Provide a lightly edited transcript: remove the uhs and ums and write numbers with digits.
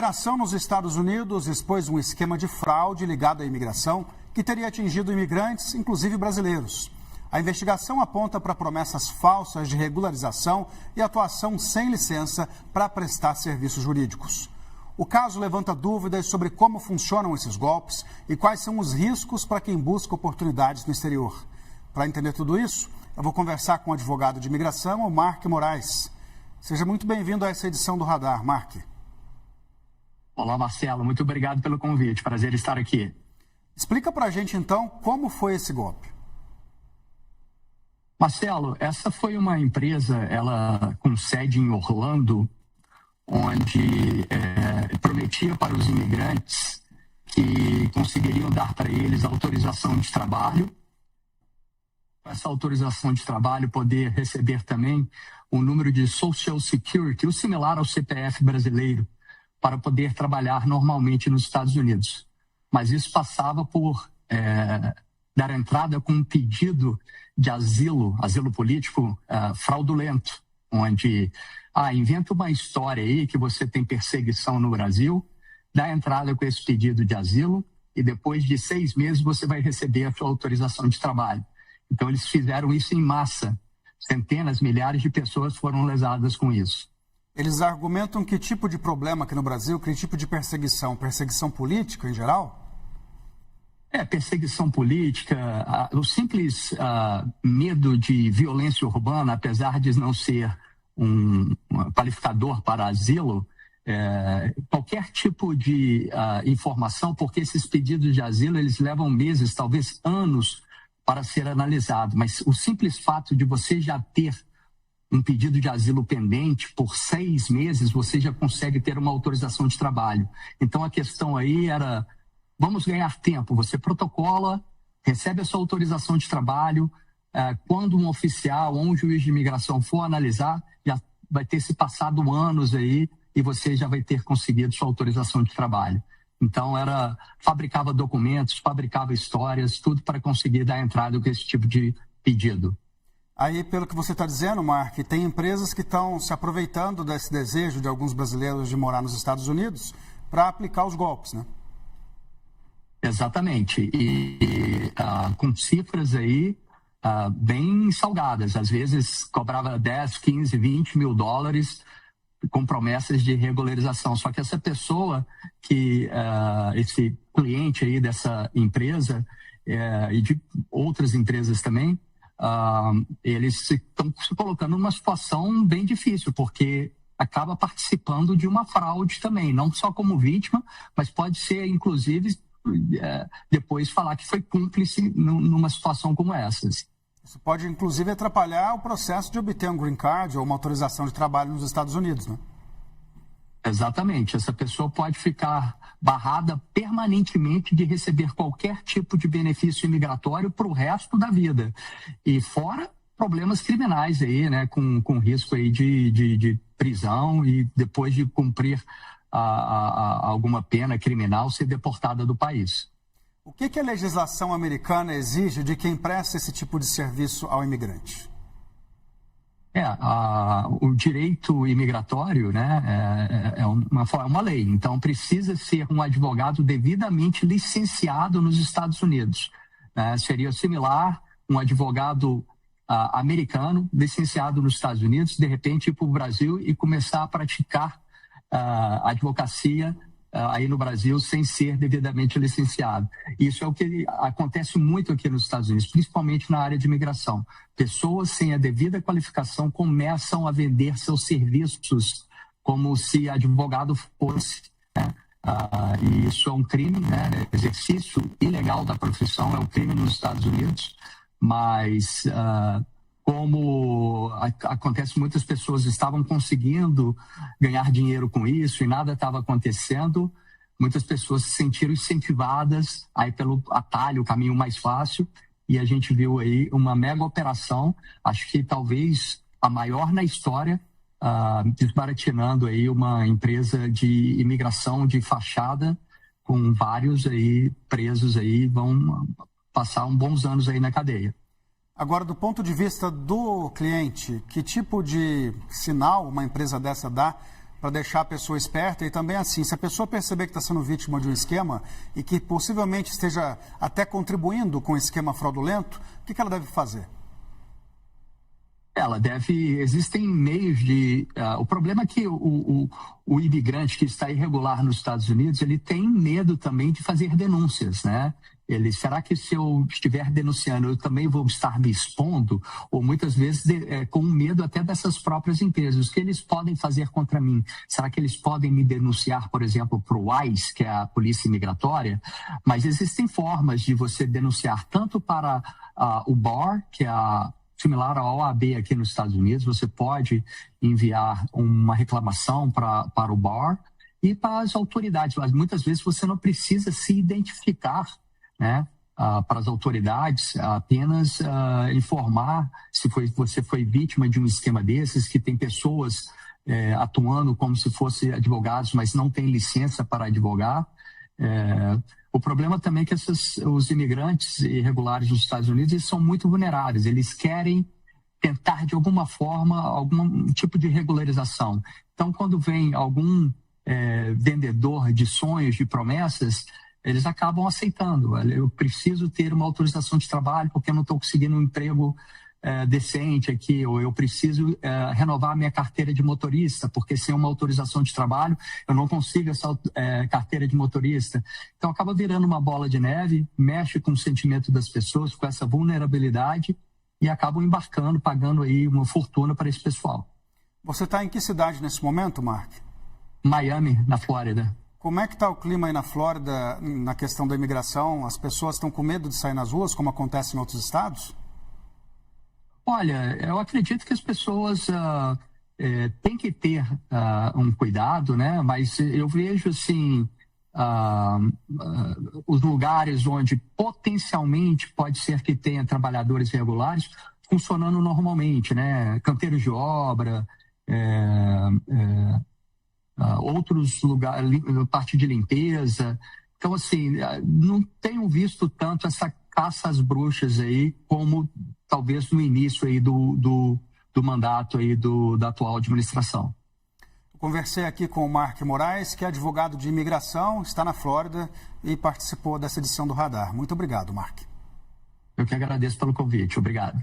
operação nos Estados Unidos expôs um esquema de fraude ligado à imigração que teria atingido imigrantes, inclusive brasileiros. A investigação aponta para promessas falsas de regularização e atuação sem licença para prestar serviços jurídicos. O caso levanta dúvidas sobre como funcionam esses golpes e quais são os riscos para quem busca oportunidades no exterior. Para entender tudo isso, eu vou conversar com o advogado de imigração, o Mark Moraes. Seja muito bem-vindo a essa edição do Radar, Mark. Olá, Marcelo. Muito obrigado pelo convite. Prazer estar aqui. Explica para a gente, então, como foi esse golpe. Marcelo, essa foi uma empresa, ela com sede em Orlando, onde prometia para os imigrantes que conseguiriam dar para eles autorização de trabalho. Essa autorização de trabalho poder receber também o número de Social Security, o similar ao CPF brasileiro, para poder trabalhar normalmente nos Estados Unidos. Mas isso passava por dar entrada com um pedido de asilo político fraudulento, onde inventa uma história aí que você tem perseguição no Brasil, dá entrada com esse pedido de asilo e depois de 6 meses você vai receber a sua autorização de trabalho. Então eles fizeram isso em massa. Centenas, milhares de pessoas foram lesadas com isso. Eles argumentam que tipo de problema aqui no Brasil, que tipo de perseguição? Perseguição política em geral? Perseguição política, o simples medo de violência urbana, apesar de não ser um qualificador para asilo, qualquer tipo de informação, porque esses pedidos de asilo eles levam meses, talvez anos, para ser analisado. Mas o simples fato de você já ter um pedido de asilo pendente por 6 meses, você já consegue ter uma autorização de trabalho. Então a questão aí era, vamos ganhar tempo, você protocola, recebe a sua autorização de trabalho, quando um oficial ou um juiz de imigração for analisar, já vai ter se passado anos aí e você já vai ter conseguido sua autorização de trabalho. Então fabricava documentos, fabricava histórias, tudo para conseguir dar entrada com esse tipo de pedido. Aí, pelo que você está dizendo, Mark, tem empresas que estão se aproveitando desse desejo de alguns brasileiros de morar nos Estados Unidos para aplicar os golpes, né? Exatamente. E com cifras aí bem salgadas. Às vezes cobrava 10, 15, 20 mil dólares com promessas de regularização. Só que essa pessoa, esse cliente aí dessa empresa e de outras empresas também, eles estão se colocando numa situação bem difícil, porque acaba participando de uma fraude também, não só como vítima, mas pode ser, inclusive, depois falar que foi cúmplice numa situação como essas. Isso pode, inclusive, atrapalhar o processo de obter um green card ou uma autorização de trabalho nos Estados Unidos, né? Exatamente. Essa pessoa pode ficar barrada permanentemente de receber qualquer tipo de benefício imigratório para o resto da vida. E fora problemas criminais aí, né, com risco aí de prisão e depois de cumprir alguma pena criminal ser deportada do país. O que a legislação americana exige de quem presta esse tipo de serviço ao imigrante? O direito imigratório, né, é uma lei. Então, precisa ser um advogado devidamente licenciado nos Estados Unidos. Seria similar um advogado americano licenciado nos Estados Unidos, de repente ir para o Brasil e começar a praticar advocacia aí no Brasil sem ser devidamente licenciado. Isso é o que acontece muito aqui nos Estados Unidos, principalmente na área de imigração. Pessoas sem a devida qualificação começam a vender seus serviços como se advogado fosse, né? E isso é um crime, né? Exercício ilegal da profissão é um crime nos Estados Unidos, mas como acontece, muitas pessoas estavam conseguindo ganhar dinheiro com isso e nada estava acontecendo, muitas pessoas se sentiram incentivadas aí pelo atalho, o caminho mais fácil, e a gente viu aí uma mega operação, acho que talvez a maior na história, desbaratinando aí uma empresa de imigração de fachada, com vários aí presos aí, vão passar bons anos aí na cadeia. Agora, do ponto de vista do cliente, que tipo de sinal uma empresa dessa dá para deixar a pessoa esperta. E também assim, se a pessoa perceber que está sendo vítima de um esquema e que possivelmente esteja até contribuindo com o esquema fraudulento, o que ela deve fazer? Existem meios de... o problema é que o imigrante que está irregular nos Estados Unidos, ele tem medo também de fazer denúncias, né? Será que se eu estiver denunciando, eu também vou estar me expondo? Ou muitas vezes com medo até dessas próprias empresas. O que eles podem fazer contra mim? Será que eles podem me denunciar, por exemplo, para o ICE, que é a Polícia Imigratória? Mas existem formas de você denunciar tanto para o BAR, que é similar à OAB aqui nos Estados Unidos. Você pode enviar uma reclamação para o BAR e para as autoridades. Mas muitas vezes você não precisa se identificar, né, para as autoridades, apenas informar se você foi vítima de um esquema desses, que tem pessoas atuando como se fossem advogados, mas não tem licença para advogar. O problema também é que os imigrantes irregulares nos Estados Unidos, eles são muito vulneráveis. Eles querem tentar, de alguma forma, algum tipo de regularização. Então, quando vem algum vendedor de sonhos, de promessas, eles acabam aceitando. Eu preciso ter uma autorização de trabalho porque eu não estou conseguindo um emprego decente aqui, ou eu preciso renovar minha carteira de motorista, porque sem uma autorização de trabalho eu não consigo essa carteira de motorista. Então acaba virando uma bola de neve, mexe com o sentimento das pessoas, com essa vulnerabilidade, e acabam embarcando, pagando aí uma fortuna para esse pessoal. Você está em que cidade nesse momento, Mark? Miami, na Flórida. Como é que está o clima aí na Flórida na questão da imigração? As pessoas estão com medo de sair nas ruas, como acontece em outros estados? Olha, eu acredito que as pessoas têm que ter um cuidado, né? Mas eu vejo, assim, os lugares onde potencialmente pode ser que tenha trabalhadores irregulares funcionando normalmente, né? Canteiros de obra, outros lugares, parte de limpeza. Então, assim, não tenho visto tanto essa caça às bruxas aí como talvez no início aí do mandato aí da atual administração. Eu conversei aqui com o Mark Moraes, que é advogado de imigração, está na Flórida e participou dessa edição do Radar. Muito obrigado, Mark. Eu que agradeço pelo convite. Obrigado.